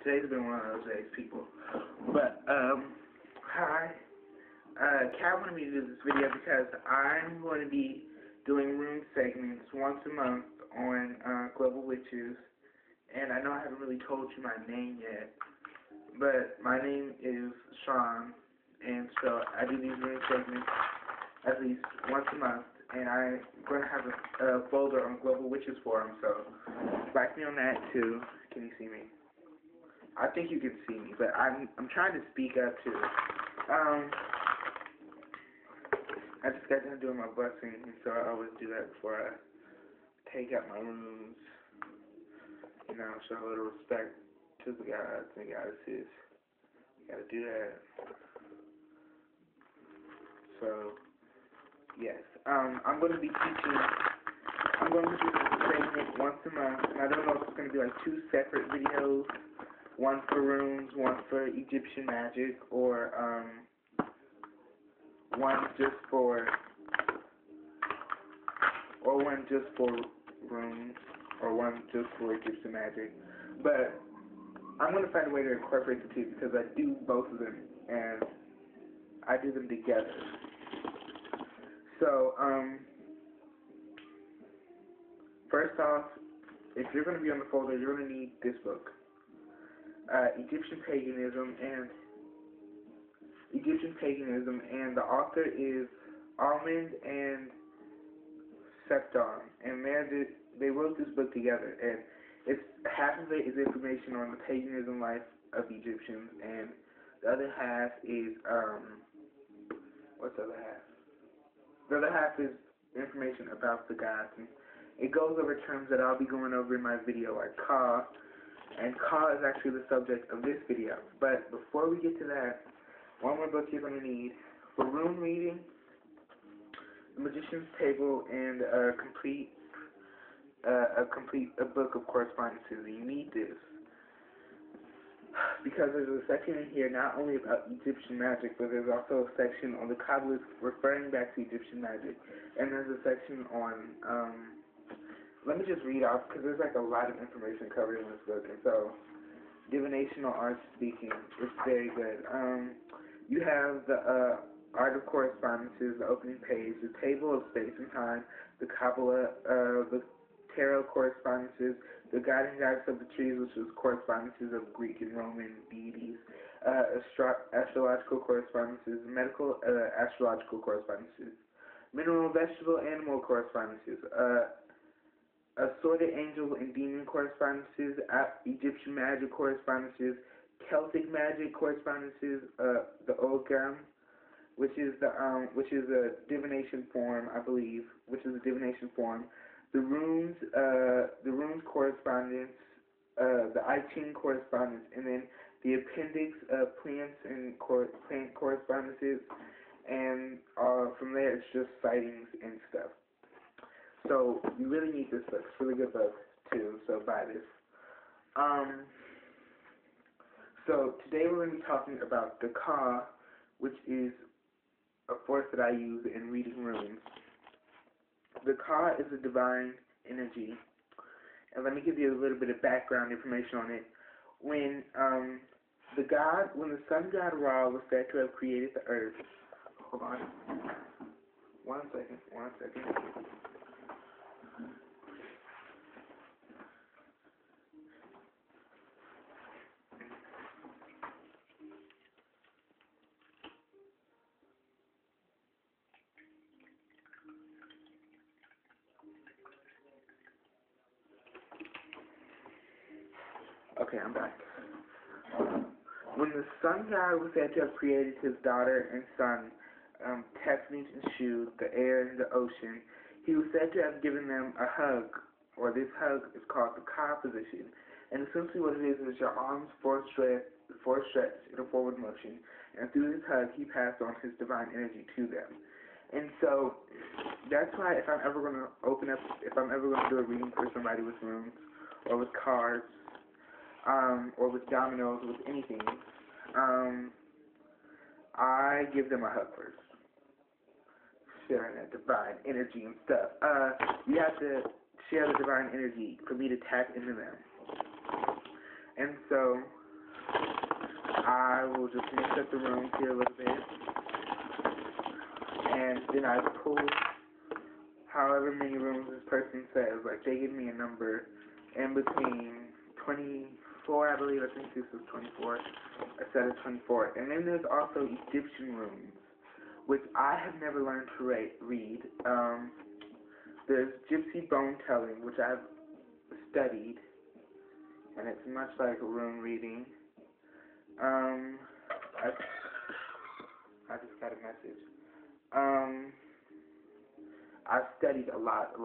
Today's been one of those days, people. But, hi. Kat wanted me to do this video because I'm going to be doing room segments once a month on Global Witches. And I know I haven't really told you my name yet, but my name is Sean, and so I do these room segments at least once a month, and I'm going to have a folder on Global Witches Forum, so like me on that too. Can you see me? I think you can see me, but I'm trying to speak up too. I just got done doing my blessing, and so I always do that before I take out my rooms. You know, show a little respect to the gods and goddesses. You gotta do that. So, yes. I'm going to be teaching. I'm going to do this segment once a month, and I don't know if it's going to be like two separate videos. One for runes, one for Egyptian magic, or one just for runes, or one just for Egyptian magic. But I'm going to find a way to incorporate the two because I do both of them, and I do them together. So, first off, if you're going to be on the folder, you're going to need this book. Egyptian Paganism, and the author is Almond and Septon, and they wrote this book together, and it's half of it is information on the paganism life of Egyptians, and the other half is what's the other half? The other half is information about the gods, and it goes over terms that I'll be going over in my video, like Ka. And Ka is actually the subject of this video. But before we get to that, one more book you're going to need for rune reading, The Magician's Table, and a book of correspondences. You need this because there's a section in here not only about Egyptian magic, but there's also a section on the Kabbalists referring back to Egyptian magic, and there's a section on let me just read off, because there's like a lot of information covered in this book, and so, divinational arts speaking, it's very good. You have the art of correspondences, the opening page, the table of space and time, the Kabbalah, the tarot correspondences, the guiding goddess of the trees, which is correspondences of Greek and Roman deities, astrological correspondences, medical astrological correspondences, mineral, vegetable, animal correspondences, assorted angel and demon correspondences, Egyptian magic correspondences, Celtic magic correspondences, the Ogam, which is a divination form, I believe, the runes correspondence, the I Ching correspondence, and then the appendix of plants and plant correspondences, and from there it's just sightings and stuff. So, you really need this book. It's a really good book, too, so buy this. So, today we're going to be talking about the Ka, which is a force that I use in reading runes. The Ka is a divine energy, and let me give you a little bit of background information on it. When the sun god Ra was said to have created the earth, hold on, one second. Okay, I'm back. When the sun god was said to have created his daughter and son, Tefnut and Shu, the air and the ocean, he was said to have given them a hug, or this hug is called the Ka position. And essentially what it is your arms forestretched in a forward motion, and through this hug he passed on his divine energy to them. And so that's why if I'm ever going to do a reading for somebody with runes, or with cards, or with dominoes, or with anything, I give them a hug first. Sharing that divine energy and stuff. You have to share the divine energy for me to tap into them. And so, I will just mix up the rooms here a little bit, and then I pull however many rooms this person says. Like, they give me a number in between 24, I believe. I think this is 24, a set of 24. And then there's also Egyptian runes, which I have never learned to read. There's Gypsy bone telling, which I've studied, and it's much like rune reading. I just got a message. I've studied a lot.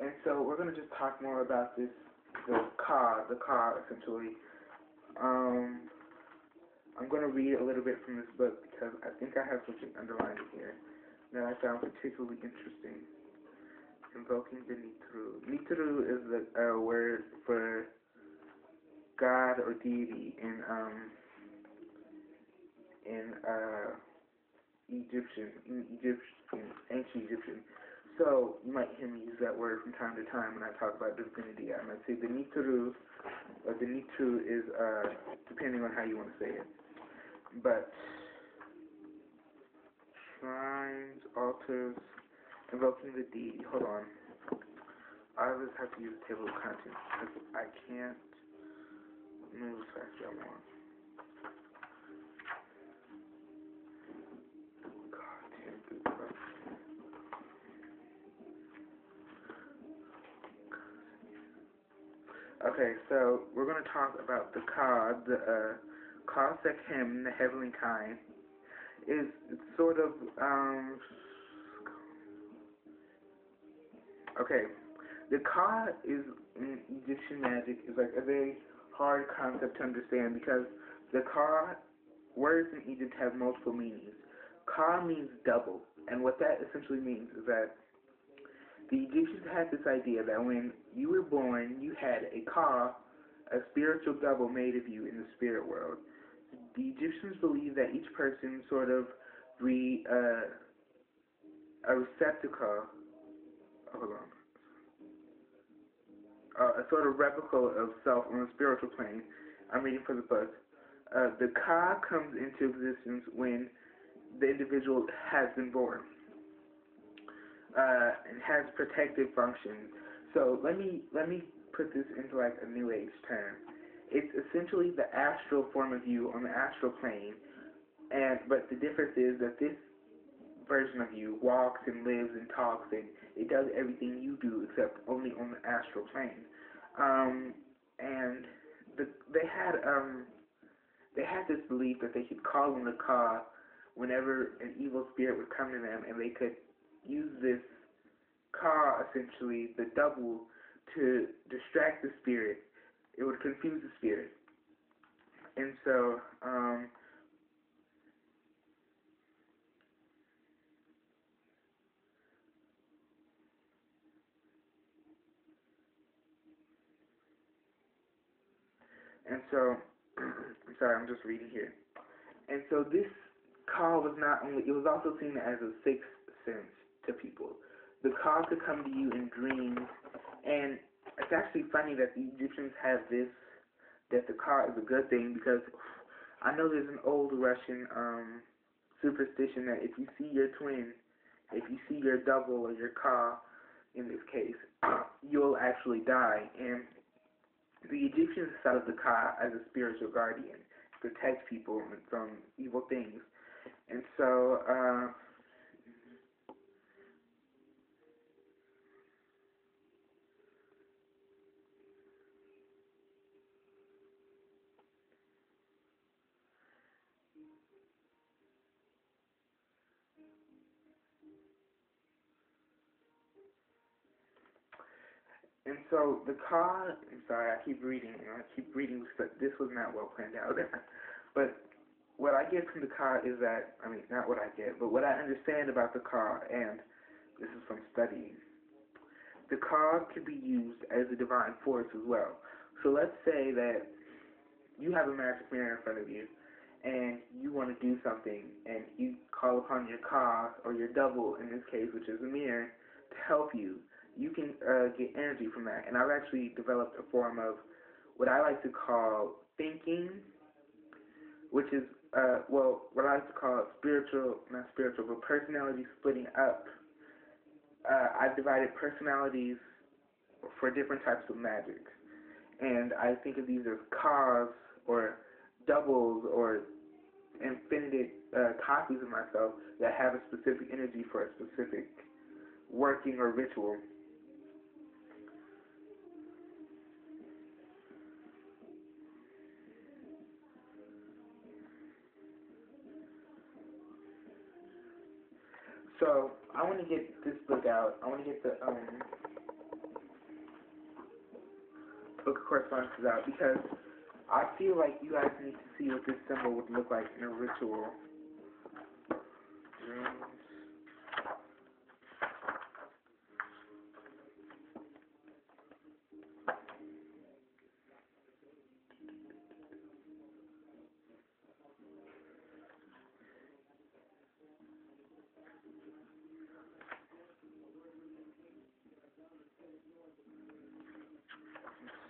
And so we're going to just talk more about this, the ka essentially. I'm going to read a little bit from this book because I think I have something underlined here that I found particularly interesting. Invoking the Nitru. Nitru is the word for God or deity in ancient Egyptian. So you might hear me use that word from time to time when I talk about divinity. I might say the Nitru, or the Nitru is depending on how you want to say it. But shrines, altars, invoking the deity. Hold on. I always have to use a table of contents because I can't move as fast as I want. God damn good stuff. Okay, so we're going to talk about the Ka, the Ka Sekhem, the heavenly kind. It's sort of, okay, the Ka is, in Egyptian magic, is like a very hard concept to understand because the Ka, words in Egypt have multiple meanings. Ka means double, and what that essentially means is that the Egyptians had this idea that when you were born, you had a Ka, a spiritual double made of you in the spirit world. The Egyptians believed that each person sort of breed a receptacle, hold on, a sort of replica of self on a spiritual plane. I'm reading from the book. The Ka comes into existence when the individual has been born. And has protective functions. So let me put this into like a new age term. It's essentially the astral form of you on the astral plane, but the difference is that this version of you walks and lives and talks and it does everything you do except only on the astral plane. And they had this belief that they could call on the Ka whenever an evil spirit would come to them, and they could use this Ka, essentially the double, to distract the spirit. It would confuse the spirit. And so I'm sorry, I'm just reading here. And so this Ka was not only, it was also seen as a sixth sense to people. The Ka could come to you in dreams, and it's actually funny that the Egyptians have this, that the Ka is a good thing, because I know there's an old Russian superstition that if you see your twin, if you see your double or your Ka, in this case, you'll actually die. And the Egyptians set up the Ka as a spiritual guardian to protect people from evil things. And so, the Ka, I'm sorry, I keep reading, but this was not well planned out. But what I get from the Ka is that, I mean, not what I get, but what I understand about the Ka, and this is from studying, the Ka can be used as a divine force as well. So let's say that you have a magic mirror in front of you, and you want to do something, and you call upon your Ka, or your double in this case, which is a mirror, to help you. You can get energy from that. And I've actually developed a form of what I like to call thinking, which is, what I like to call spiritual, not spiritual, but personality splitting up. I've divided personalities for different types of magic. And I think of these as cause or doubles or infinite copies of myself that have a specific energy for a specific working or ritual. So I want to get this book out. I want to get the book of correspondences out because I feel like you guys need to see what this symbol would look like in a ritual.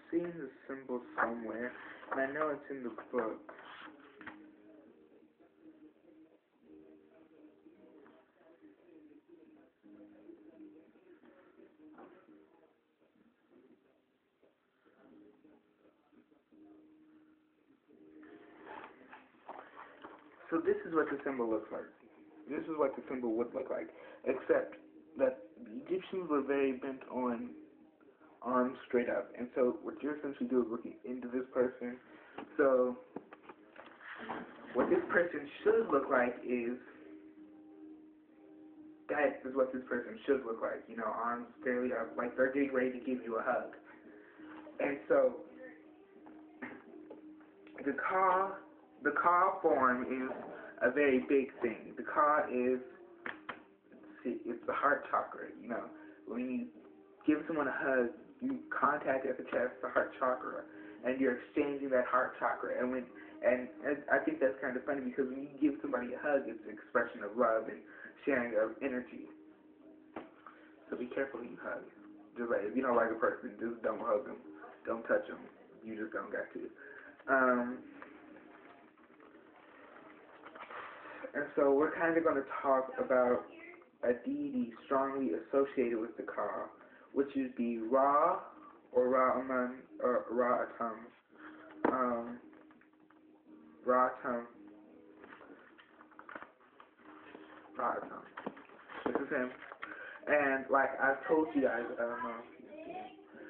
Seeing the symbol somewhere, and I know it's in the book. So this is what the symbol looks like. This is what the symbol would look like, except that the Egyptians were very bent on arms straight up. And so what you're essentially doing is looking into this person. So what this person should look like is, that is what this person should look like. You know, arms fairly up, like they're getting ready to give you a hug. And so the ka form is a very big thing. The ka is, it's the heart chakra. You know, when you give someone a hug, you contact at the chest, the heart chakra, and you're exchanging that heart chakra. And I think that's kind of funny because when you give somebody a hug, it's an expression of love and sharing of energy. So be careful who you hug. Just like, if you don't like a person, just don't hug them, don't touch them. You just don't got to. And so we're kind of going to talk about a deity strongly associated with the ka, which would be Ra, or Ra-Aman, or Ra-Atum. Ra-Atum. Ra-Atum. This is him. And like I've told you guys, I don't know if you see him.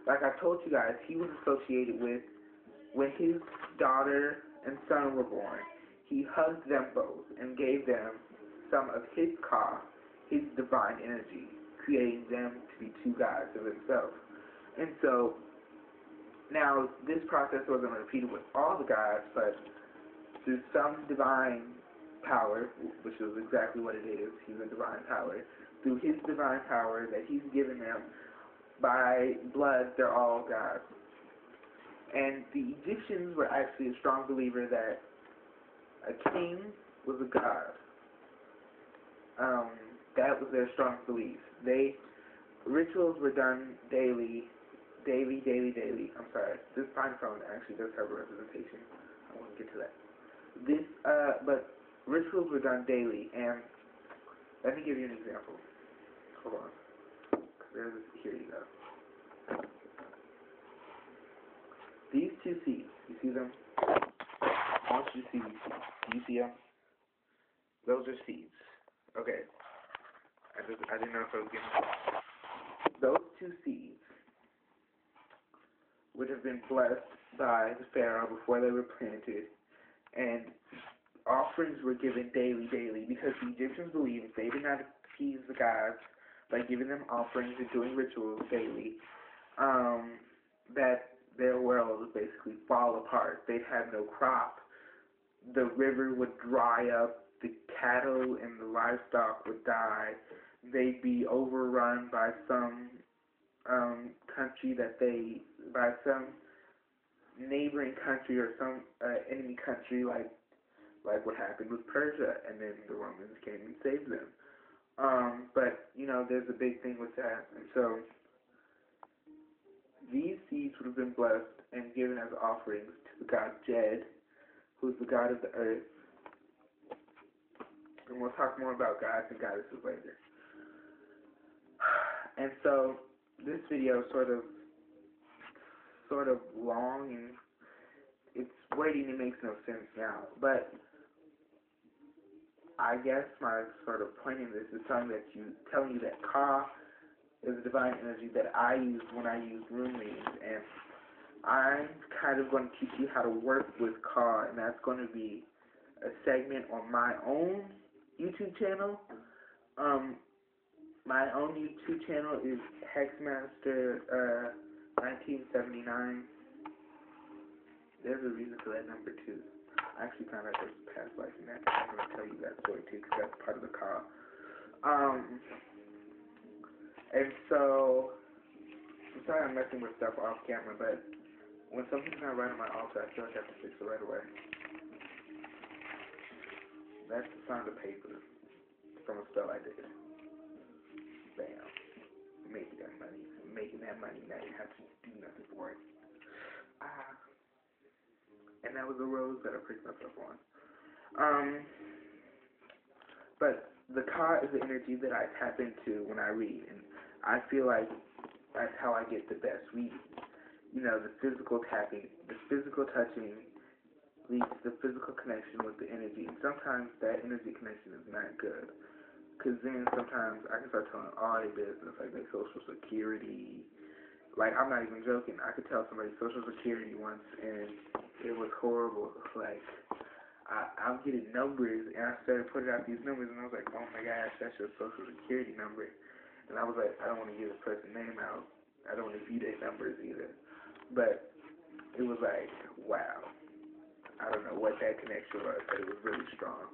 Like I've told you guys, he was associated with, when his daughter and son were born, he hugged them both and gave them some of his ka, his divine energy, creating them to be two gods of himself. And so, now this process wasn't repeated with all the gods, but through some divine power, which is exactly what it is, he's a divine power, through his divine power that he's given them, by blood, they're all gods. And the Egyptians were actually a strong believer that a king was a god. That was their strong belief. Rituals were done daily. I'm sorry. This fine phone actually does have a representation. I want to get to that. But rituals were done daily, and let me give you an example. Hold on. Here you go. These two seeds, you see them? I want you to see these seeds. Do you see them? Those are seeds. Okay. I didn't know if I was getting it. Those two seeds would have been blessed by the Pharaoh before they were planted, and offerings were given daily, because the Egyptians believed if they did not appease the gods by giving them offerings and doing rituals daily, that their world would basically fall apart. They'd have no crop. The river would dry up. The cattle and the livestock would die. They'd be overrun by some country by some neighboring country or some enemy country, like what happened with Persia, and then the Romans came and saved them. But, you know, there's a big thing with that. And so these seeds would have been blessed and given as offerings to the god Jed, who's the god of the earth. And we'll talk more about gods and goddesses later. And so this video is sort of long, and it's wording, it makes no sense now. But I guess my sort of point in this is telling you that Ka is a divine energy that I use when I use room readings, and I'm kind of going to teach you how to work with Ka, and that's going to be a segment on my own YouTube channel. My own YouTube channel is Hexmaster 1979. There's a reason for that number too. I actually found out there's a past life in that. I'm going to tell you that story too, because that's part of the Ka. And so, I'm sorry I'm messing with stuff off camera, but when something's not right on my altar, I feel like I have to fix it right away. That's the sound of paper from a spell I did. Bam. Making that money. Now you have to do nothing for it. And that was a rose that I pricked myself on. But the Ka is the energy that I tap into when I read, and I feel like that's how I get the best reading. You know, the physical tapping, the physical touching leads to the physical connection with the energy, and sometimes that energy connection is not good, because then sometimes I can start telling all their business, like their social security. Like, I'm not even joking, I could tell somebody's social security once, and it was horrible. Like, I'm getting numbers, and I started putting out these numbers, and I was like, oh my gosh, that's your social security number. And I was like, I don't want to give this person's name out. I don't want to view their numbers either. But it was like, wow. I don't know what that connection was, but it was really strong.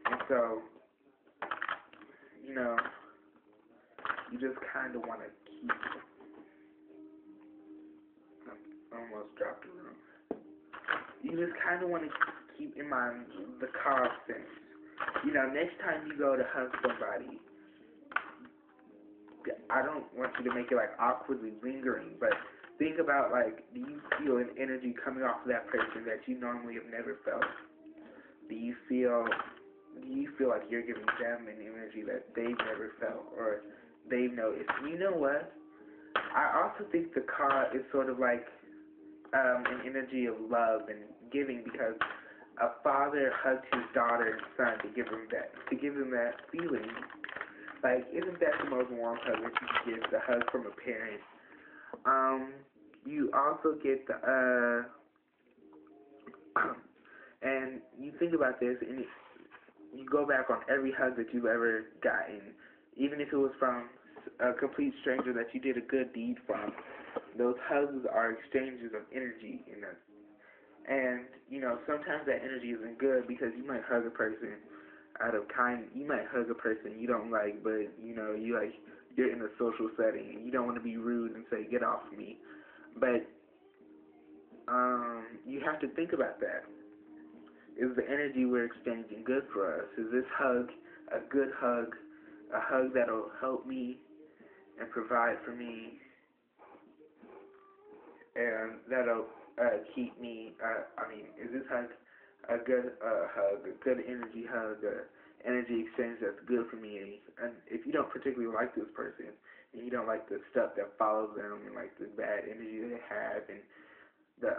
And so, you know, you just kind of want to keep, I almost dropped the room. You just kind of want to keep in mind the Ka sense. You know, next time you go to hug somebody, I don't want you to make it like awkwardly lingering, but think about, like, do you feel an energy coming off of that person that you normally have never felt? Do you feel like you're giving them an energy that they've never felt or they've noticed? You know what? I also think the Ka is sort of like an energy of love and giving, because a father hugs his daughter and son to give them that feeling. Like, isn't that the most warm hug that you can get, the hug from a parent? You also get the, and you think about this, and you go back on every hug that you've ever gotten, even if it was from a complete stranger that you did a good deed from. Those hugs are exchanges of energy in us. And, you know, sometimes that energy isn't good, because you might hug a person out of you might hug a person you don't like, but, you know, you're in a social setting, and you don't want to be rude and say, get off me. But, you have to think about that. Is the energy we're exchanging good for us? Is this hug a good hug, a hug that'll help me and provide for me, and that'll keep me, is this hug a good hug, a good energy hug, energy exchange that's good for me? And if you don't particularly like this person, and you don't like the stuff that follows them, and like the bad energy they have, and the,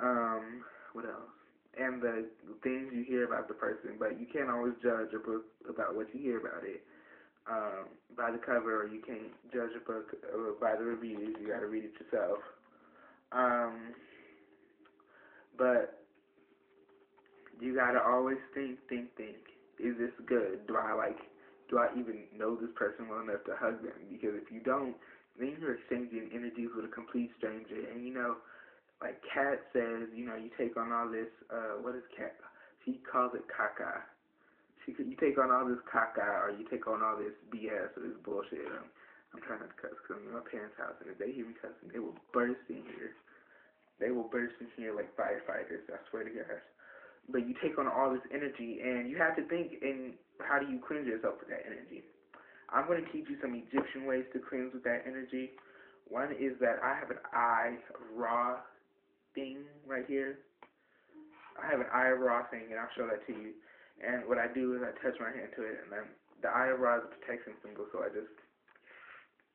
what else? And the things you hear about the person, but you can't always judge a book about what you hear about it by the cover, or you can't judge a book by the reviews. You got to read it yourself. But you gotta always think. Is this good? Do I even know this person well enough to hug them? Because if you don't, then you're exchanging energies with a complete stranger. And you know, like Kat says, you know, you take on all this, what is Kat? She calls it caca. You take on all this caca, or you take on all this BS or this bullshit. I'm trying not to cuss because I'm in my parents' house, and if they hear me cussing, they will burst in here. They will burst in here like firefighters, I swear to God. But you take on all this energy, and you have to think, and how do you cleanse yourself with that energy? I'm going to teach you some Egyptian ways to cleanse with that energy. One is that I have an eye of raw thing right here. I have an Eye of Ra thing, and I'll show that to you. And what I do is I touch my hand to it, and then the Eye of Ra is a protection symbol, so I just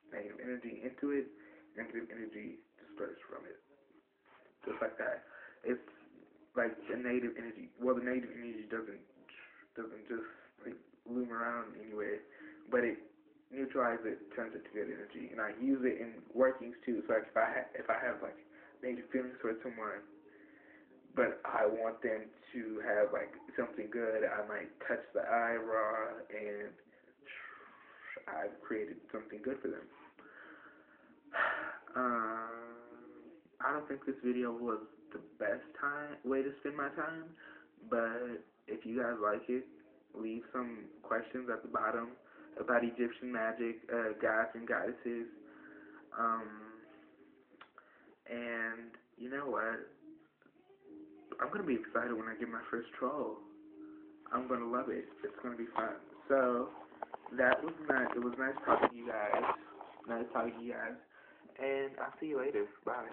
negative energy into it, negative energy disperse from it. Just like that. It's like the negative energy. Well, the negative energy doesn't just like loom around anywhere, but it neutralizes it, turns it to good energy. And I use it in workings too. So like if I have like negative feelings towards someone, but I want them to have like something good, I might touch the eye raw, and I've created something good for them. I don't think this video was the best way to spend my time, but if you guys like it, leave some questions at the bottom about Egyptian magic, gods and goddesses, and you know what? I'm gonna be excited when I get my first troll. I'm gonna love it. It's gonna be fun. So that was nice. It was nice talking to you guys. And I'll see you later. Bye.